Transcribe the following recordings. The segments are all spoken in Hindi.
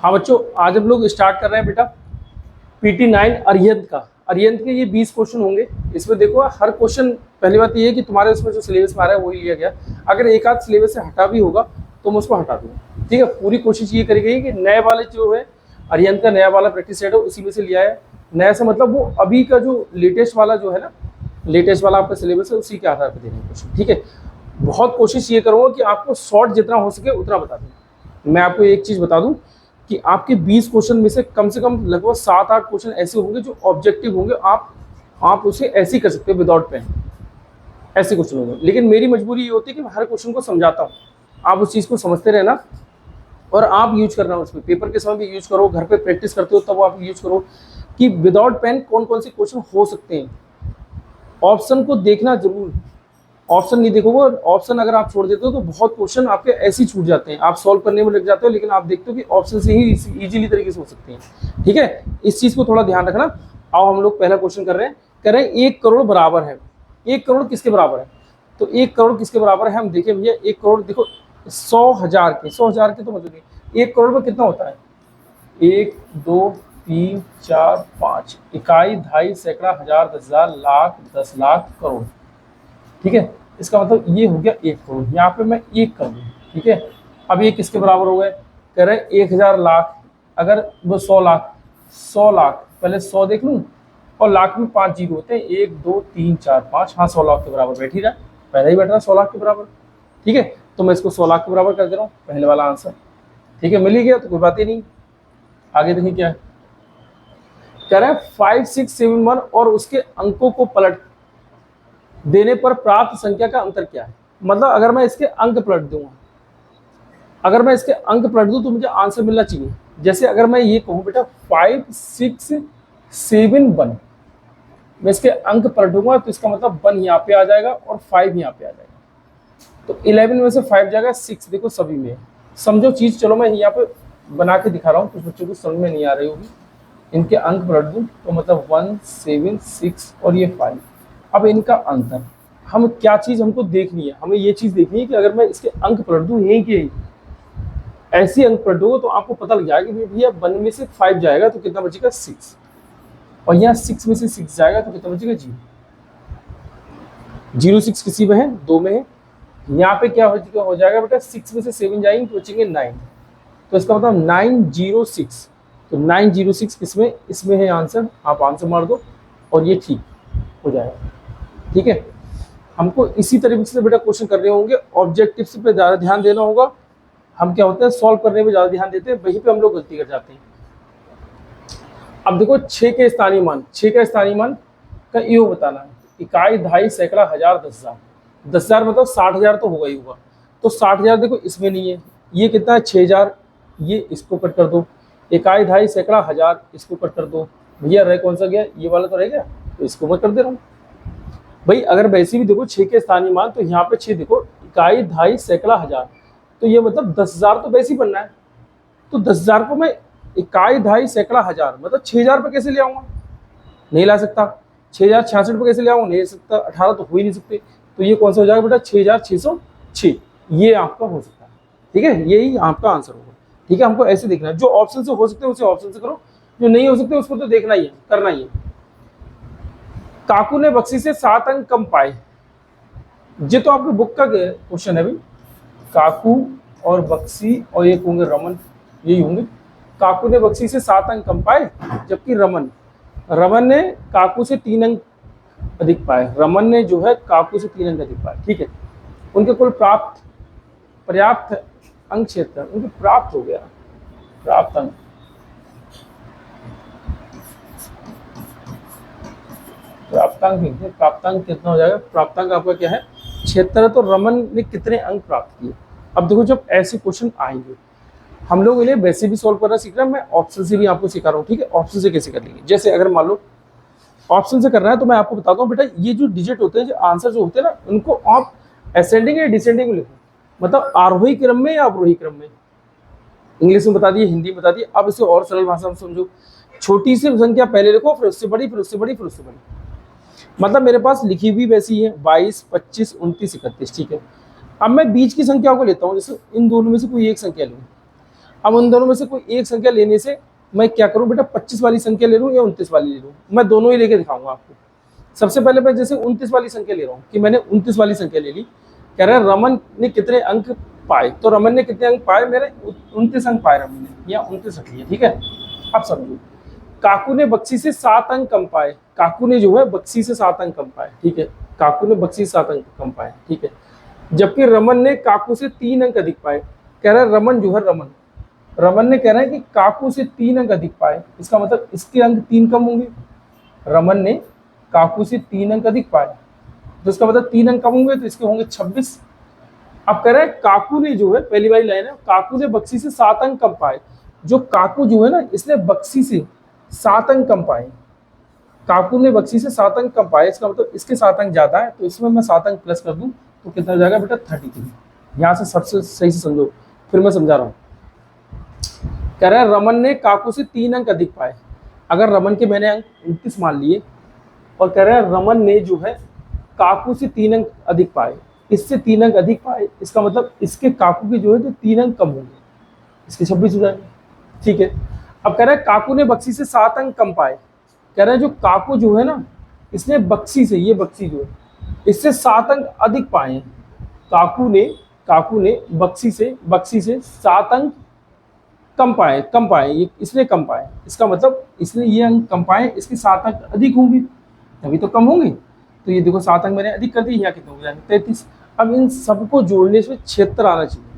हाँ बच्चों, आज हम लोग स्टार्ट कर रहे हैं बेटा PT9 अरिहंत का। अरिहंत के ये 20 क्वेश्चन होंगे। इसमें देखो हर क्वेश्चन, पहली बात ये है कि तुम्हारे उसमें जो सिलेबस में आ रहा है वही लिया गया। अगर एक आध सिलेबस से हटा भी होगा तो मैं उसको हटा दूंगा, ठीक है। पूरी कोशिश ये करी गई कि नए वाले जो है अरिहंत का नया वाला प्रैक्टिस सेट है उसी में से लिया है। नया से मतलब वो अभी का जो लेटेस्ट वाला जो है ना, लेटेस्ट वाला आपका सिलेबस है उसी के आधार पर देने क्वेश्चन, ठीक है। बहुत कोशिश ये करूँगा कि आपको शॉर्ट जितना हो सके उतना बता दूँ। मैं आपको एक चीज़ बता दूँ कि आपके 20 क्वेश्चन में से कम लगभग 7-8 क्वेश्चन ऐसे होंगे जो ऑब्जेक्टिव होंगे। आप उसे ऐसे ही कर सकते हो विदाउट पेन, ऐसे क्वेश्चन होंगे। लेकिन मेरी मजबूरी ये होती है कि मैं हर क्वेश्चन को समझाता हूँ, आप उस चीज़ को समझते रहना और आप यूज करना। उसमें पेपर के समय भी यूज करो, घर पे प्रैक्टिस करते हो तब आप यूज करो कि विदाउट पेन कौन कौन से क्वेश्चन हो सकते हैं। ऑप्शन को देखना जरूर, ऑप्शन नहीं देखोगे, ऑप्शन अगर आप छोड़ देते हो तो बहुत क्वेश्चन आपके ऐसे ही छूट जाते हैं, आप सॉल्व करने में लग जाते हो लेकिन आप देखते हो कि ऑप्शन से ही इजीली तरीके से हो सकते हैं, ठीक है। इस चीज़ को थोड़ा ध्यान रखना। आओ हम लोग पहला क्वेश्चन कर रहे हैं 1 करोड़ बराबर है। 1 करोड़ किसके बराबर है? तो 1 करोड़ किसके बराबर है हम देखें भैया। 1 करोड़ देखो 100,000 के, 100,000 के तो मतलब नहीं, 1 करोड़ में कितना होता है? 1 2 3 4 5 इकाई, दहाई, सैकड़ा, हजार, 10,000, लाख, 10 लाख, करोड़, ठीक है। इसका मतलब ये हो गया 1 करोड़। यहाँ पे मैं 1 कर दूँ, ठीक है। अब ये किसके बराबर हो गए? कह रहे हैं 1,000 लाख, अगर वो 100 लाख, 100 लाख पहले 100 देख लूँ और लाख में 5 जीरो होते हैं, 1 2 3 4 5, हाँ 100 लाख के बराबर बैठ ही रहा, पहले ही बैठ रहा 100 लाख के बराबर, ठीक है। तो मैं इसको 100 लाख के बराबर कर दे रहा हूँ, पहले वाला आंसर, ठीक है। मिल ही गया तो कोई बात ही नहीं। आगे देखिए क्या है, कह रहे हैं 5671 और उसके अंकों को पलट देने पर प्राप्त संख्या का अंतर क्या है। मतलब अगर मैं इसके अंक पलट दूंगा, अगर मैं इसके अंक पलट दूं तो मुझे आंसर मिलना चाहिए। जैसे अगर मैं ये कहूं बेटा 5671, मैं इसके अंक पलटूंगा तो इसका मतलब 1 यहाँ पे आ जाएगा और 5 यहाँ पे आ जाएगा। तो 11 में से 5 जाएगा 6, देखो सभी में समझो चीज। चलो मैं यहाँ पे बना के दिखा रहा हूँ, कुछ बच्चों को समझ में नहीं आ रही होगी। इनके अंक पलट दूं तो मतलब 1 7 6 और ये 5। अब इनका अंतर, हम क्या चीज़ हमको देखनी है, हमें ये चीज़ देखनी है कि अगर मैं इसके अंक पलट दूँ यही के ऐसे अंक पलटूंगा तो आपको पता लग जाएगा कि भैया 1 में से 5 जाएगा तो कितना बचेगा 6, और यहाँ 6 में से 6 जाएगा तो कितना बचेगा 0। 0 6 किसी में है, 2 में है। यहाँ पे क्या हो जाएगा बेटा, 6 में से 7 जाएंगे तो बचेंगे 9, तो इसका मतलब 906। तो 906 किसमें, इसमें है आंसर। आप आंसर मार दो और ये ठीक हो जाएगा, ठीक है। हमको इसी तरीके से बेटा क्वेश्चन करने होंगे, ऑब्जेक्टिव्स पे ज़्यादा ध्यान देना होगा। हम क्या होता है सॉल्व करने में ज़्यादा ध्यान देते हैं, वहीं पे हम लोग गलती कर जाते हैं। अब देखो 6 के स्थानीय मान, 6 का स्थानीय मान का योग बताना है। इकाई, दहाई, सैकड़ा, हजार, 10,000। 10,000 मतलब 60,000 तो होगा ही होगा। तो 60,000 देखो इसमें नहीं है, ये कितना है 6,000, ये इसको कट कर दो। इकाई, दहाई, सैकड़ा, हजार, इसको कट कर दो। भैया रह कौन सा गया, ये वाला तो रह गया, तो इसको मैं कर दे रहा हूँ भाई। अगर वैसे भी देखो 6 के स्थानीय मान, तो यहाँ पे 6 देखो, इकाई, दहाई, सैकड़ा, हजार, तो ये मतलब 10,000 तो वैसे ही बनना है। तो 10,000 को मैं इकाई, दहाई, सैकड़ा, हजार मतलब 6,000 पे कैसे ले आऊँगा? नहीं ला सकता। 6,066 पे कैसे ले आऊँगा? नहीं ले सकता। 18 तो हो ही नहीं सकते। तो ये कौन सा हो जाएगा बेटा, 6,606, ये आपका हो सकता है, ठीक है। यही आपका आंसर होगा, ठीक है। हमको ऐसे देखना है, जो ऑप्शन से हो सकते हैं उसे ऑप्शन से करो, जो नहीं हो सकते उसको तो देखना ही है, करना ही है। काकू ने बक्सी से 7 अंक कम पाए, ये तो आपके बुक का क्वेश्चन है भाई। काकू और बक्सी और ये होंगे रमन, यही होंगे। काकू ने बक्सी से 7 अंक कम पाए, जबकि रमन ने काकू से 3 अंक अधिक पाए। रमन ने जो है काकू से 3 अंक अधिक पाए, ठीक है। उनके कुल पर्याप्त अंक क्षेत्र, उनके प्राप्त हो गया, प्राप्त अंक, प्राप्तांक कितना हो जाएगा? प्राप्तांक आपका क्या है 76। तो रमन ने कितने अंक प्राप्त किए? अब देखो जब ऐसे क्वेश्चन आएंगे, हम लोग इन्हें वैसे भी सॉल्व करना सीख रहे हैं, मैं ऑप्शन से भी आपको सिखा रहा हूँ, ठीक है। ऑप्शन से कैसे कर लेंगे, जैसे अगर मान लो ऑप्शन से करना है तो मैं आपको बताता हूँ बेटा, ये जो डिजिट होते हैं, जो आंसर जो होते हैं ना, उनको आप असेंडिंग या डिसेंडिंग में लिखो, मतलब आरोही क्रम में या अवरोही क्रम में। इंग्लिश में बता दिए, हिंदी में बता दिए। अब इसे और सरल भाषा में समझो, छोटी सी संख्या पहले लिखो, फिर उससे बड़ी, फिर उससे बड़ी, फिर उससे बड़ी। मतलब मेरे पास लिखी हुई वैसी है 22, 25, 29, 31, ठीक है। अब मैं बीच की संख्याओं को लेता हूँ, जैसे इन दोनों में से कोई एक संख्या लूँ। अब उन दोनों में से कोई एक संख्या लेने से मैं क्या करूं बेटा, 25 वाली संख्या ले लूं या 29 वाली ले लूं? मैं दोनों ही लेके दिखाऊंगा आपको। सबसे पहले मैं जैसे 29 वाली संख्या ले रहा हूँ कि मैंने 29 वाली संख्या ले ली, कह रहा है रमन ने कितने अंक पाए, तो रमन ने कितने अंक पाए, मेरे 29 अंक पाए रमन ने, या 29 रख लिया, ठीक है। अब समझो, काकू ने बक्सी से 7 अंक कम पाए, काकू ने जो है बक्सी से 7 अंक कम पाए, ठीक है, काकू ने बक्सी से 7 अंक कम पाए, ठीक है। जबकि रमन ने काकू से 3 अंक अधिक पाए, कह रहा है रमन जो है रमन ने कह रहा है कि काकू से 3 अंक अधिक पाए, इसका मतलब इसके अंक 3 कम होंगे। रमन ने काकू से 3 अंक अधिक पाए, तो इसका मतलब 3 अंक कम होंगे, तो इसके होंगे 26। अब कह रहा है काकू ने जो है, पहली वाली लाइन है, काकू ने बक्सी से 7 अंक कम पाए। जो काकू जो है ना, इसने बक्सी से 7 अंक कम पाए, काकू ने बक्सी से 7 अंक कम पाए, इसका मतलब इसके 7 अंक ज्यादा है, तो इसमें मैं 7 अंक प्लस कर दूं तो कितना हो जाएगा बेटा, 33। यहाँ से सबसे सही से समझो, फिर मैं समझा रहा हूँ। कह रहा है रमन ने काकू से 3 अंक अधिक पाए, अगर रमन के मैंने अंक 29 मान लिए, और कह रहा है रमन ने जो है काकू से 3 अंक अधिक पाए, इससे 3 अंक अधिक पाए, इसका मतलब इसके काकू के जो है तो 3 अंक कम होंगे, इसके 26 हो जाएंगे, ठीक है। अब कह रहा है काकू ने बक्सी से 7 अंक कम पाए, कह रहा है जो काकू जो है ना, इसने बक्सी से, ये बक्सी जो है, इससे 7 अंक अधिक पाए हैं। काकू ने बक्सी से 7 अंक कम पाए, ये इसने कम पाए, इसका मतलब इसने ये अंक कम पाए, इसके 7 अंक अधिक होंगे, तभी तो कम होंगे। तो ये देखो 7 अंक मैंने अधिक कर दिए, यहाँ कितने हो जाएंगे, 33। अब इन सबको जोड़ने से क्षेत्र आना चाहिए,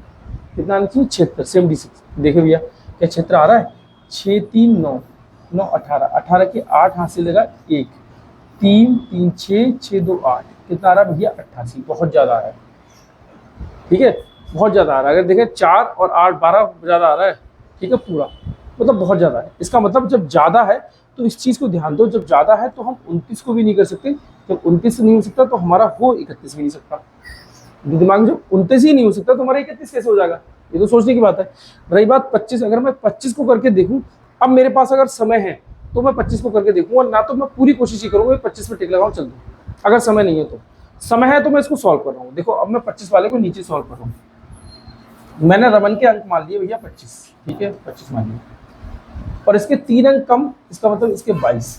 कितना आना चाहिए, क्षेत्र 76। देखिए भैया क्या क्षेत्र आ रहा है, 6 3 9 9 18, 18 के 8 हाथ से लगा 1, 3 3 6 6 2 8, कितना आ रहा है भैया, 88। बहुत ज्यादा आ रहा है, ठीक है, बहुत ज्यादा आ रहा है। अगर देखें 4 और 8 12 ज्यादा आ रहा है, ठीक है, पूरा मतलब बहुत ज्यादा है। इसका मतलब जब ज्यादा है तो इस चीज को ध्यान दो, जब ज्यादा है तो हम 29 को भी नहीं कर सकते, जब 29 नहीं हो सकता तो हमारा हो 31 भी नहीं सकता। दिमाग में जब 29 ही नहीं हो सकता तो हमारा 31 कैसे हो जाएगा, ये तो सोचने की बात है। रही बात 25, अगर मैं 25 को करके देखूं, अब मेरे पास अगर समय है तो मैं 25 को करके देखूंगा, ना तो मैं पूरी कोशिश ही करूंगा 25 में टिक लगाऊं चल दूं। अगर समय नहीं है तो, समय है तो मैं इसको सॉल्व कर रहा हूँ। देखो अब मैं 25 वाले को नीचे सॉल्व कर रहा हूँ, मैंने रमन के अंक मान लिए भैया 25, ठीक है, 25 मान लिए, और इसके 3 अंक कम, इसका मतलब इसके 22,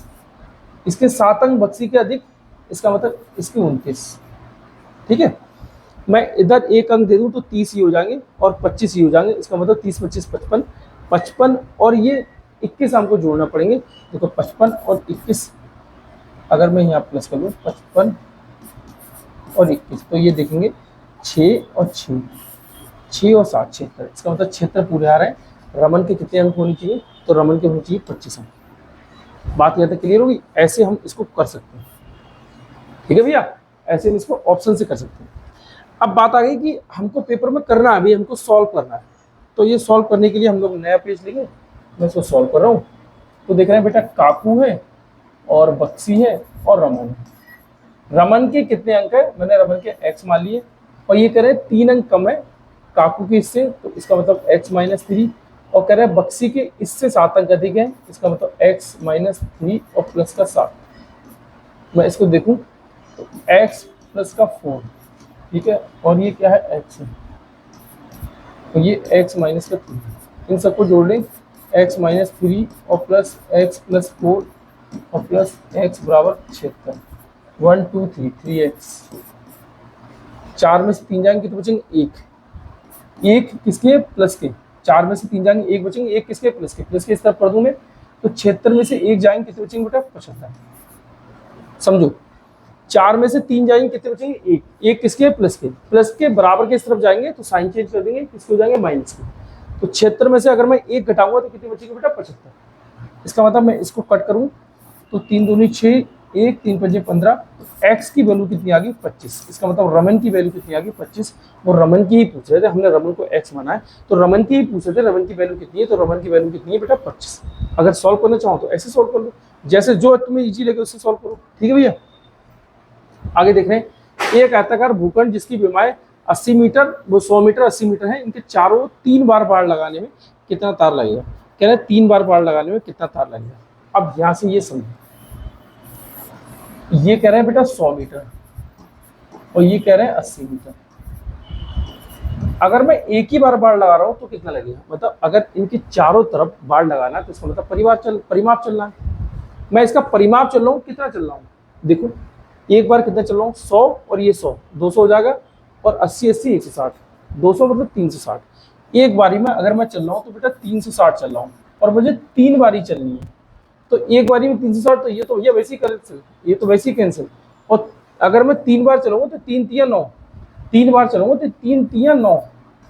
इसके 7 अंक बक्सी के अधिक, इसका मतलब इसके 29, ठीक है। मैं इधर 1 अंक दे दूं तो 30 ही हो जाएंगे और 25 ही हो जाएंगे, इसका मतलब 30 25 55, 55 और ये 21 हमको जोड़ना पड़ेंगे। देखो 55 और 21, अगर मैं यहाँ प्लस कर लूँ 55 और 21, तो ये देखेंगे 6 और 6, 6 और 7 76, इसका मतलब 76 पूरे आ रहे हैं। रमन के कितने अंक होने चाहिए, तो रमन के होने चाहिए 25 अंक। बात यहाँ तक क्लियर होगी, ऐसे हम इसको कर सकते हैं, ठीक है भैया, ऐसे हम इसको ऑप्शन से कर सकते हैं। अब बात आ गई कि हमको पेपर में करना है, अभी हमको सॉल्व करना है, तो ये सॉल्व करने के लिए हम लोग नया पेज लेंगे, मैं इसको सॉल्व कर रहा हूँ। तो देख रहे हैं बेटा काकू है और बक्सी है और रमन है। रमन के कितने अंक है, मैंने रमन के x मान लिए, और ये कह रहे हैं 3 अंक कम है काकू के इससे, तो इसका मतलब x - 3, और कह रहे हैं बक्सी के इससे 7 अंक अधिक है, इसका मतलब x - 3 और प्लस का 7। मैं इसको देखूं तो x प्लस का 4, ठीक है, और ये क्या है x है, तो ये x माइनस का 3, इन सबको जोड़ लें, x - 3 और प्लस x प्लस 4 और प्लस x बराबर 76, 1 2 3 3x। 4 में से 3 जाएंगे कितने बचेंगे, 1 किसके, प्लस के, 4 में से 3 जाएंगे 1 बचेंगे, 1 किसके, प्लस के, प्लस के इस तरफ कर दूं मैं, तो 76 में से 1 जाएंगे कितने बचेंगे बेटा, 75। समझो 4 में से 3 जाएंगे कितने बचेंगे, 1, 1 किसके, प्लस के बराबर के इस तरफ जाएंगे तो साइन चेंज कर देंगे, किसके हो जाएंगे, माइनस के। तो 76 में से अगर मैं 1 घटाऊंगा तो कितने बचेंगे बेटा, 75। इसका मतलब मैं इसको कट करूं तो 3 दूनी 6, 1 3 5 15, x की वैल्यू कितनी आ गई, 25। इसका मतलब रमन की वैल्यू कितनी आ गई, 25। वो रमन की ही पूछ रहे थे, हमने रमन को x माना है, तो रमन की ही पूछ रहे थे रमन की वैल्यू कितनी है, तो रमन की वैल्यू कितनी है बेटा, 25। अगर सॉल्व करना चाहो तो ऐसे सॉल्व कर लो, जैसे जो तुम्हें इजी लगे उससे सॉल्व करो, ठीक है भैया। आगे देख रहे हैं, एक आयताकार भूखंड जिसकी विमाएं 80 मीटर, वो 100 मीटर 80 मीटर है, इनके चारों 3 बार बाड़ लगाने में कितना तार लगेगा, कह रहे हैं 3 बार बाड़ लगाने में कितना तार लगेगा। अब यहाँ से ये समझो, ये कह रहे हैं बेटा 100 मीटर और ये कह रहे हैं 80 मीटर, अगर मैं एक ही बार बाड़ लगा रहा हूँ तो कितना लगेगा, मतलब अगर इनकी चारों तरफ बाड़ लगाना है तो इसका मतलब परिमाप चलना है। मैं इसका परिमाप चल रहा हूँ, कितना चल रहा हूँ देखो, एक बार कितना चल रहा हूँ 100 और ये 100 200 हो जाएगा, और 80 80 160, 200 मतलब 360। एक बारी में अगर मैं चल रहा हूँ तो बेटा 360 चल रहा हूँ, और मुझे 3 बारी चलनी है, तो एक बारी में 360, तो ये तो भैया वैसे ही कैंसिल, ये तो वैसे ही कैंसिल। और अगर मैं 3 बार चलाऊंगा तो 3 तिया 9, 3 बार चलाऊंगा तो 3 तिया 9,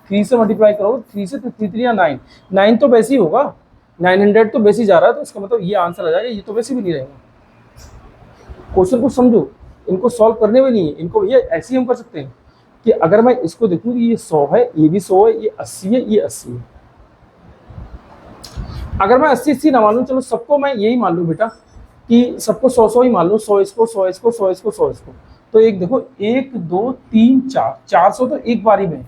3 से मल्टीप्लाई करो 3 से, तो 3 तिया 9, 9 तो वैसे ही होगा, 900 तो वैसे ही जा रहा है, तो इसका मतलब ये आंसर आ जाएगा, ये तो वैसे भी नहीं रहेगा। क्वेश्चन को समझो, इनको सॉल्व करने में नहीं है, इनको भैया ऐसे ही हम कर सकते हैं कि अगर मैं इसको देखूँ कि ये 100 है, ये भी 100 है, ये 80 है, ये 80 है। अगर मैं 80 80 ना मान लूँ, चलो सबको मैं यही मान लूँ बेटा कि सबको 100 100 ही मान लूँ, 100 इसको 100 इसको 100 इसको 100 इसको, तो एक देखो 1 2 3 4, 400 तो एक बारी में।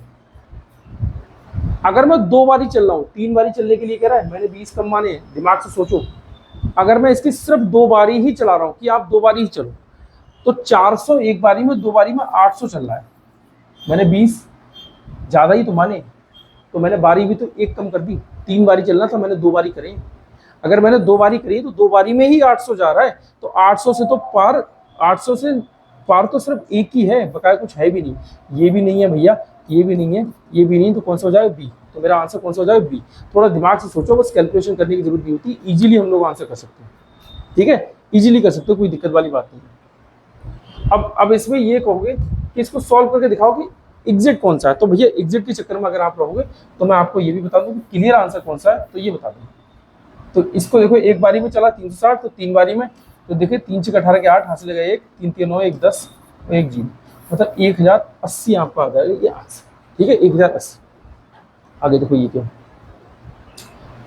अगर मैं 2 बारी चल रहा हूँ, 3 बारी चलने के लिए कह रहा है, मैंने 20 कम माने, दिमाग से सोचो। अगर मैं इसकी सिर्फ 2 बारी ही चला रहा हूँ कि आप 2 बारी ही चलो, तो 400 एक बारी में, 2 बारी में 800 चल रहा है। मैंने 20 ज़्यादा ही तो माने, तो मैंने बारी भी तो एक कम कर दी, 3 बारी चलना था, मैंने 2 बारी करी। अगर मैंने 2 बारी करी तो 2 बारी में ही 800 जा रहा है, तो 800 से तो पार, 800 से पार तो सिर्फ एक ही है, बकाया कुछ है भी नहीं। ये भी नहीं है भैया, ये भी नहीं है, ये भी नहीं, तो कौन सा हो जाएगा बी। तो मेरा आंसर कौन सा हो जाएगा बी। थोड़ा दिमाग से सोचो, बस कैलकुलेशन करने की जरूरत नहीं होती, इजीली हम लोग आंसर कर सकते हैं, ठीक है, इजीली कर सकते हो, कोई दिक्कत वाली बात नहीं है। अब इसमें ये कहोगे कि इसको सॉल्व करके दिखाओ कि एग्जिट कौन सा है, तो भैया एग्जिट के चक्कर में अगर आप रहोगे तो मैं आपको ये भी बता दूं कि क्लियर आंसर कौन सा है, तो ये बता दूं। तो इसको देखो, एक बारी में चला 360, तो 3 बारी में, तो देखिए 3 6 18 के 8, हासिल लगा 1, 3 3 9 1 10 1 0, मतलब 1080 आपका आ जाएगा ये आंसर, ठीक है, 1080। आगे देखो ये क्या,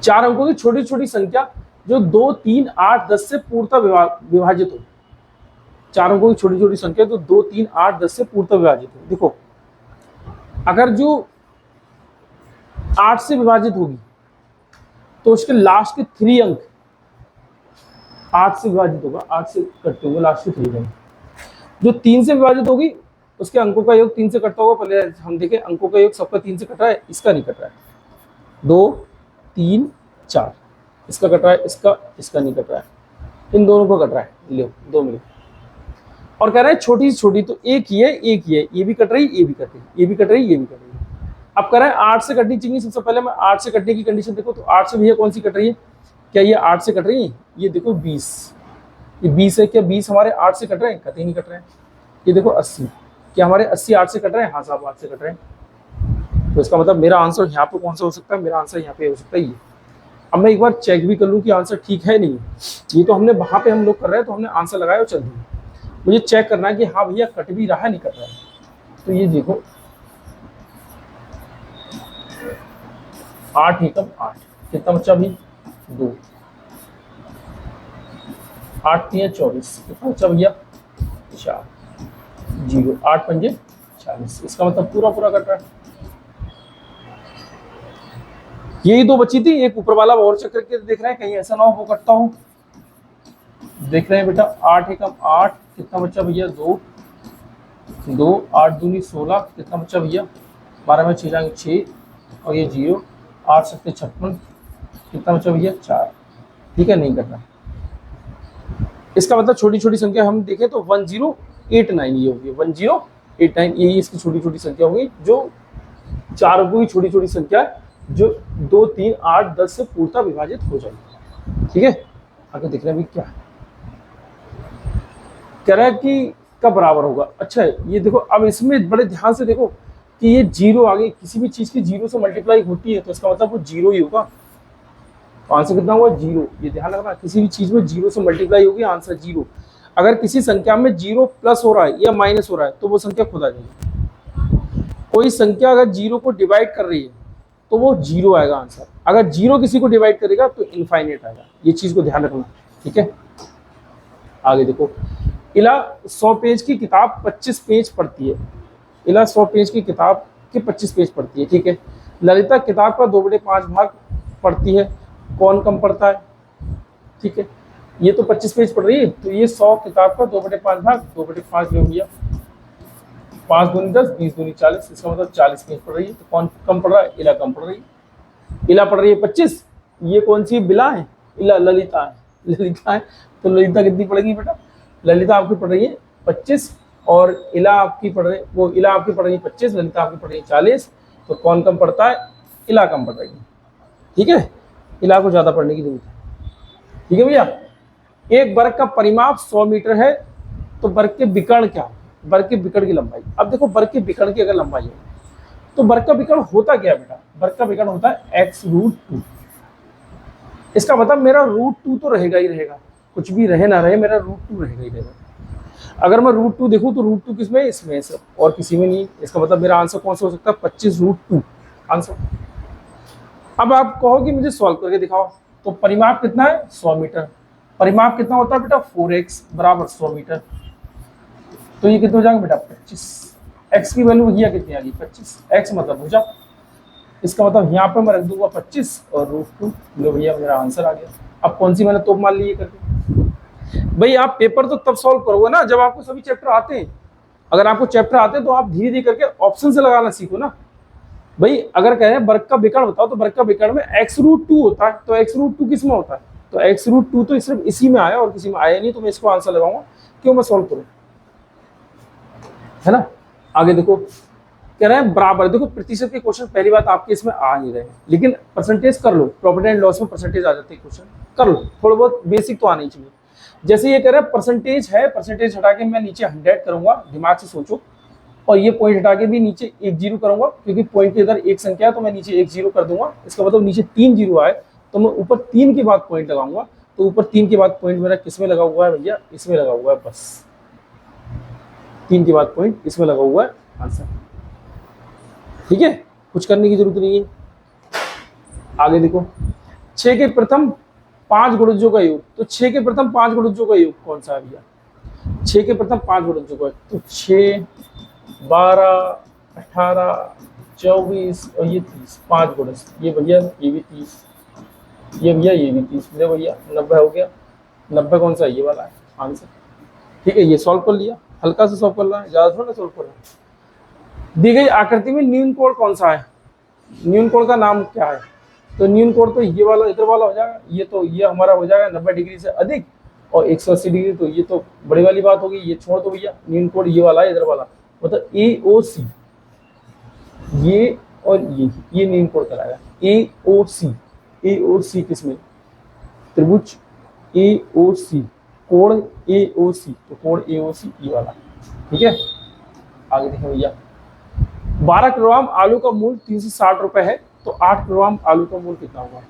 4 अंकों की छोटी छोटी संख्या जो 2 3 8 10 से पूर्णतः विभाजित हो। 4 अंकों की छोटी छोटी संख्या जो 2 3 8 10 से पूर्णतः विभाजित हो। देखो अगर जो 8 से विभाजित होगी तो उसके लास्ट के 3 अंक 8 से विभाजित होगा, 8 से कटते होंगे लास्ट के 3 अंक। जो 3 से विभाजित होगी उसके अंकों का योग 3 से कटता होगा। पहले हम देखें, अंकों का योग सबका 3 से कट रहा है, इसका नहीं कट रहा है, 2 3 4 इसका कट रहा है, इसका नहीं कट रहा है, इन दोनों को कट रहा है, लो 2 मिले। और कह रहा है छोटी से छोटी, तो एक ही है, ये भी कट रही, ये भी कट रही, ये भी कट रही, ये भी कट रही। अब कह रहा है 8 से कटनी चाहिए। सबसे पहले मैं 8 से कटने की कंडीशन देखो, तो 8 से भैया कौन सी कट रही है, क्या ये 8 से कट रही है, ये देखो 20, ये 20 है, क्या 20 हमारे 8 से कट रहे हैं, कतई नहीं कट रहे हैं। ये देखो 80, क्या हमारे 80 8 से कट रहे हैं, हाँ साहब 8 से कट रहे हैं। तो इसका मतलब मेरा आंसर यहाँ पे कौन सा हो सकता है, मेरा आंसर यहाँ पे हो सकता है ये। अब मैं एक बार चेक भी कर लूँ कि आंसर ठीक है नहीं, ये तो हमने वहाँ पे हम लोग कर रहे हैं, तो हमने आंसर लगाया और चल दिया। मुझे चेक करना है कि हाँ भैया कट भी रहा है, नहीं कट रहा है। तो ये देखो 8 एकम 8, कितना बच्चा भी 2, 8 3 24, कितना बच्चा भैया 4 0, 8 पंजे 40, इसका मतलब पूरा पूरा कट रहा है। यही 2 बची थी, एक ऊपर वाला और चक्कर के देख रहे हैं, कहीं ऐसा ना हो वो कटता हो। देख रहे हैं बेटा 8 एकम 8, कितना बच्चा भैया 2 2, 8 दूनी 16, कितना बच्चा भैया 12 में 6 जाएंगे 6, और ये 0, 8 7 56, कितना बच्चा भैया 4, ठीक है, नहीं करना। इसका मतलब छोटी छोटी संख्या हम देखें तो 1089 ये होगी, 1089 ये इसकी छोटी छोटी संख्या होगी, जो 4 अंकों की छोटी छोटी संख्या जो 2 3 8 10 से पूर्णतः विभाजित हो जाएगी, ठीक है। आगे देख रहे हैं क्या कह रहा है कि कब बराबर होगा। अच्छा ये देखो, अब इसमें बड़े ध्यान से देखो कि ये 0 आगे किसी भी चीज की 0 से मल्टीप्लाई होती है, तो इसका मतलब वो 0 ही होगा। तो आंसर कितना हुआ 0, ये ध्यान रखना, किसी भी चीज में 0 से मल्टीप्लाई होगी, आंसर 0। अगर किसी संख्या में 0 प्लस हो रहा है या माइनस हो रहा है तो वो संख्या खुद आ जाएगी। कोई संख्या अगर 0 को डिवाइड कर रही है तो वो 0 आएगा आंसर। अगर 0 किसी को डिवाइड करेगा तो इनफाइनाइट आएगा, ये चीज को ध्यान रखना, ठीक है। आगे देखो, इला 100 पेज की किताब 25 पेज पढ़ती है। इला 100 पेज की किताब के 25 पेज पढ़ती है, ठीक है। ललिता किताब का 2/5 भाग पढ़ती है, कौन कम पढ़ता है, ठीक है। ये तो 25 पेज पढ़ रही है, तो ये 100 किताब का 2/5 भाग 2/5 ले लिया, 5 दूनी 10, 20 दूनी 40, इसका मतलब 40 पेज पड़ रही है। तो कौन कम पड़ रहा है? इला कम पड़ रही है। इला पड़ रही है 25। ये कौन सी बिला है? इला ललिता है, ललिता है। तो ललिता कितनी पड़ेगी बेटा? ललिता आपकी पड़ रही है 25 और इला आपकी पड़ रही, वो इला आपकी पड़ रही है 25, ललिता आपकी पड़ रही है 40। तो कौन कम पड़ता है? इला कम पड़ रही है। ठीक है, इला को ज्यादा पढ़ने की जरूरत है। ठीक है भैया। एक वर्ग का परिमाप 100 मीटर है, तो वर्ग के विकर्ण क्या है? वर्ग के विकर्ण की लंबाई। अब देखो वर्ग के विकर्ण की अगर लंबाई है तो वर्ग का विकर्ण होता क्या है बेटा? वर्ग का विकर्ण होता है x√2। इसका मतलब मेरा √2 तो रहेगा ही रहेगा, कुछ भी रहे ना रहे मेरा √2 रहेगा ही रहेगा। अगर मैं √2 देखूं तो √2 किस में? इसमें, सिर्फ और किसी में नहीं। इसका मतलब मेरा आंसर कौन सा हो सकता है? 25√2 आंसर। अब आप कहो कि मुझे सॉल्व करके दिखाओ। तो परिमाप कितना है? 100 मीटर। परिमाप कितना होता है बेटा? 4x बराबर 100 मीटर। तो ये कितना हो जाएगा बेटा? 25। x की वैल्यू भैया कितनी आ गई? 25। x मतलब भुजा। इसका मतलब यहाँ पे मैं रख दूंगा 25 और √2। लो भैया मेरा आंसर आ गया। अब कौन सी मैंने तोप मान ली है करके? भाई आप पेपर तो तब सॉल्व करोगे ना जब आपको सभी चैप्टर आते हैं। अगर आपको चैप्टर आते हैं तो आप धीरे धीरे करके ऑप्शन से लगाना सीखो ना। भाई अगर कह रहे हैं वर्ग का विकर्ण बताओ तो वर्ग का विकर्ण में x√2 होता है। तो x√2 किस में होता है? तो x√2 तो सिर्फ इसी में आया और किसी में आया नहीं। तो मैं इसको आंसर लगाऊंगा, क्यों? मैं सॉल्व करूँ, है ना। आगे देखो कह रहे हैं बराबर। देखो प्रतिशत के क्वेश्चन पहली बात आपके इसमें आ नहीं रहे, लेकिन परसेंटेज कर लो। प्रॉफिट एंड लॉस में परसेंटेज आ जाती है, क्वेश्चन कर लो। थोड़ा बहुत बेसिक तो आना ही चाहिए। जैसे ये कह रहे हैं परसेंटेज है, परसेंटेज हटा के मैं नीचे 100 करूंगा, दिमाग से सोचो। और ये पॉइंट हटा के भी नीचे 1 0 करूंगा, क्योंकि पॉइंट के इधर एक संख्या है तो मैं नीचे 1 0 कर दूंगा। इसका मतलब नीचे 3 0 आए तो मैं ऊपर 3 के बाद पॉइंट लगाऊंगा। तो ऊपर 3 के बाद पॉइंट मेरा किसमें लगा हुआ है भैया? इसमें लगा हुआ है। बस 3 के बाद पॉइंट इसमें लगा हुआ है, आंसर। ठीक है, कुछ करने की जरूरत नहीं है। आगे देखो 6 के प्रथम 5 गुणजों का योग। तो 6 के प्रथम 5 गुणजों का योग कौन सा है भैया? 6 के प्रथम 5 गुणजों का, तो 6, 12, 18, 24 और ये 30, 5 गुणज। ये भैया ये भी 30, ये भैया ये भी 30। ले भैया 90 हो गया। 90 कौन सा? ये वाला है आंसर। ठीक है, ये सॉल्व कर लिया। हल्का से सॉल्व कर रहा है, ज्यादा थोड़ा सॉल्व कर रहा है। दी गई आकृति में न्यून कोण कौन सा है? न्यून कोण का नाम क्या है? तो न्यून कोण तो ये वाला इधर वाला हो जाएगा। ये तो ये हमारा हो जाएगा 90 डिग्री से अधिक और 180 डिग्री। तो ये तो बड़ी वाली बात होगी, ये छोड़ दो भैया। न्यून कोण ये वाला है, इधर वाला, मतलब AOC। ये और ये न्यून कोण कराएगा। AOC, AOC किसमें? त्रिभुज AOC, कोण AOC। तो कोण AOC ये वाला। ठीक है, आगे देखें भैया। 12 किलोग्राम आलू का मूल्य 360 रुपए है, तो 8 किलोग्राम आलू का मूल्य कितना होगा?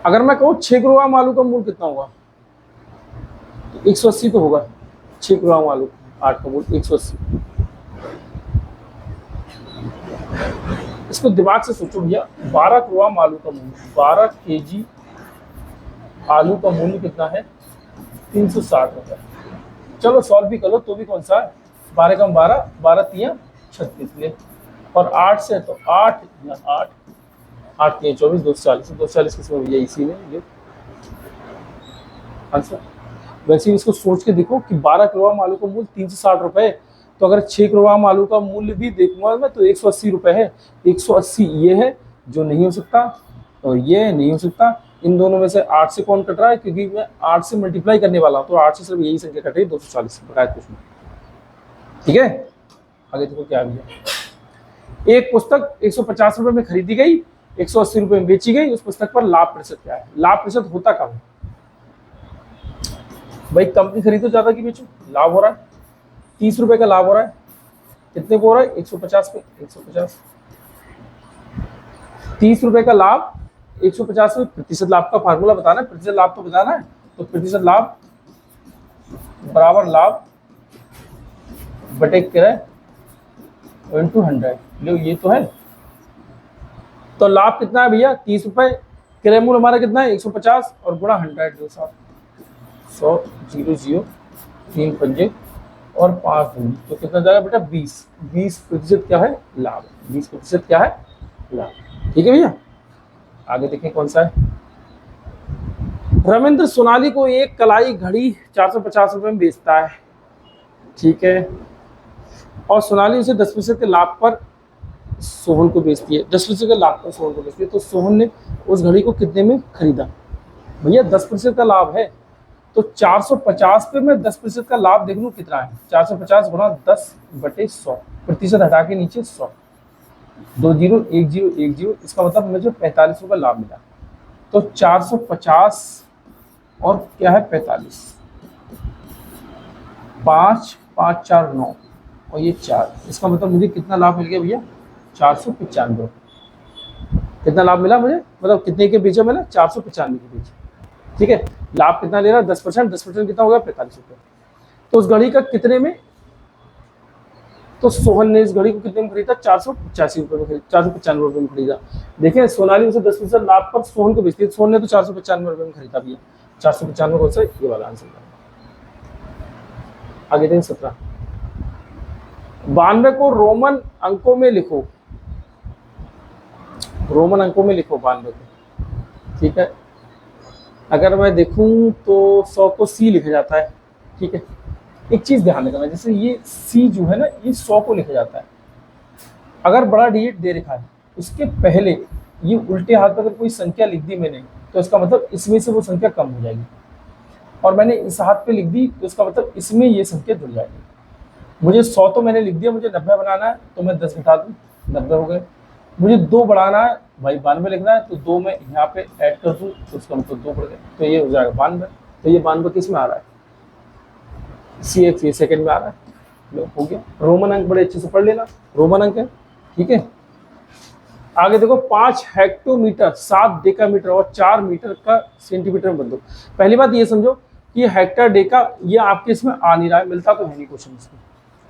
अगर मैं कहूँ 6 किलोग्राम आलू का मूल्य कितना होगा? तो 180 तो होगा। 6 किलोग्राम आलू, 8 का मूल्य 180। इसको दिमाग से सोचो भैया। 12 किलोग्राम आलू का मूल्य, 12 kg आलू का मूल्य कितना है? 360 रुपए। चलो सॉल्व भी करो तो भी कौन सा है? 12 कम 12, 12 3 36 ले, और 8 से तो 8 8 8 3 24, 240, 240 किसमें भैया? इसी में ये आंसर। वैसे इसको सोच के देखो कि 12 किलोग्राम आलू का मूल्य 360 रुपए है, तो अगर 6 किलोग्राम आलू का मूल्य भी देखूंगा मैं तो 180 रुपए है। 180 ये है जो नहीं हो सकता और ये नहीं हो सकता। इन दोनों में से 8 से कौन कट रहा है? क्योंकि मैं 8 से मल्टीप्लाई करने वाला हूँ, तो 8 से सिर्फ यही संख्या कट रही है, 240 बकाया कुछ नहीं। ठीक है, आगे देखो क्या भैया। एक पुस्तक 150 रुपए में खरीदी गई, 180 रुपए में बेची गई। उस पुस्तक पर लाभ प्रतिशत क्या है? लाभ प्रतिशत होता कब है भाई? कंपनी खरीदो ज्यादा की बेचो, लाभ हो रहा है। 30 रुपए का लाभ हो रहा है। कितने को हो रहा है? 150 पे 150। 30 रुपए का लाभ 150 में प्रतिशत लाभ का फार्मूला बताना है। प्रतिशत लाभ तो बताना है। तो प्रतिशत लाभ बराबर लाभ बटे क्रय इंटू 100। लो ये तो है। तो लाभ कितना है भैया? 30 रुपए। क्रय मूल्य हमारा कितना है? 150 और गुणा 100, 100 0 0 3 पंजे और 5 दूनी, तो कितना जाएगा बेटा? 20। 20% क्या है? लाभ। 20% क्या है? लाभ। ठीक है भैया, आगे देखें कौन सा है। रविंद्र सोनाली को एक कलाई घड़ी 450 रुपए में बेचता है। ठीक है। और सोनाली उसे 10% के लाभ पर सोहन को बेचती है, 10% के लाभ पर सोहन को बेचती है। तो सोहन ने उस घड़ी को कितने में खरीदा? भैया 10% का लाभ है, तो 450 पे मैं 10% का लाभ देख लूँ कितना है, 450 गुणा 10/100, प्रतिशत हटा के नीचे 100, 20 10 10, इसका मतलब मुझे 45 रुपये लाभ मिला। तो 450 और क्या है 45, 5 5 4 9 और ये 4, इसका मतलब मुझे कितना लाभ मिल गया भैया? 495। कितना लाभ मिला मुझे, मतलब कितने के बीच मिला? 495 के बीच। ठीक है, लाभ कितना ले रहा है? 10%, 10% कितना होगा? 45 रुपये। तो उस घड़ी का कितने में, तो सोहन ने इस घड़ी को कितने में खरीदा? 485 रुपये में खरीदा, 495 रुपये में खरीदा। देखिए सोनाली उसे 10% लाभ पर सोहन को बेचती है, सोहन ने तो 495 रुपये में खरीदा भैया। 495 कौन सा? ये वाला आंसर। आगे देखें 17, 92 को रोमन अंकों में लिखो, रोमन अंकों में लिखो 92 को। ठीक है, अगर मैं देखूं तो 100 को सी लिखा जाता है। ठीक है, एक चीज ध्यान रखना, जैसे ये सी जो है ना, ये 100 को लिखा जाता है। अगर बड़ा डिजिट दे रखा है उसके पहले ये उल्टे हाथ पर अगर कोई संख्या लिख दी मैंने, तो इसका मतलब इसमें से वो संख्या कम हो जाएगी, और मैंने इस हाथ पे लिख दी तो इसका मतलब इसमें ये संख्या जुड़ जाएगी। मुझे 100 तो मैंने लिख दिया, मुझे 90 बनाना है तो मैं 10 घटा दूँ, 90 हो गए। मुझे 2 बढ़ाना है भाई, 92 लिखना है, तो 2 मैं यहाँ पे ऐड कर दूँ तो उसका मतलब 2 बढ़ गए, तो ये हो जाएगा 92। तो ये 92 किस में आ रहा है? CX, ये सेकंड में आ रहा है। लो हो गया। रोमन अंक बड़े अच्छे से पढ़ लेना, रोमन अंक है। ठीक है, आगे देखो 5 हेक्टोमीटर 7 डेकामीटर और 4 मीटर का सेंटीमीटर में बदलो। पहली बात ये समझो कि हेक्टर डेका ये आपके इसमें आ नहीं रहा है, मिलता तो है नहीं क्वेश्चन इसमें।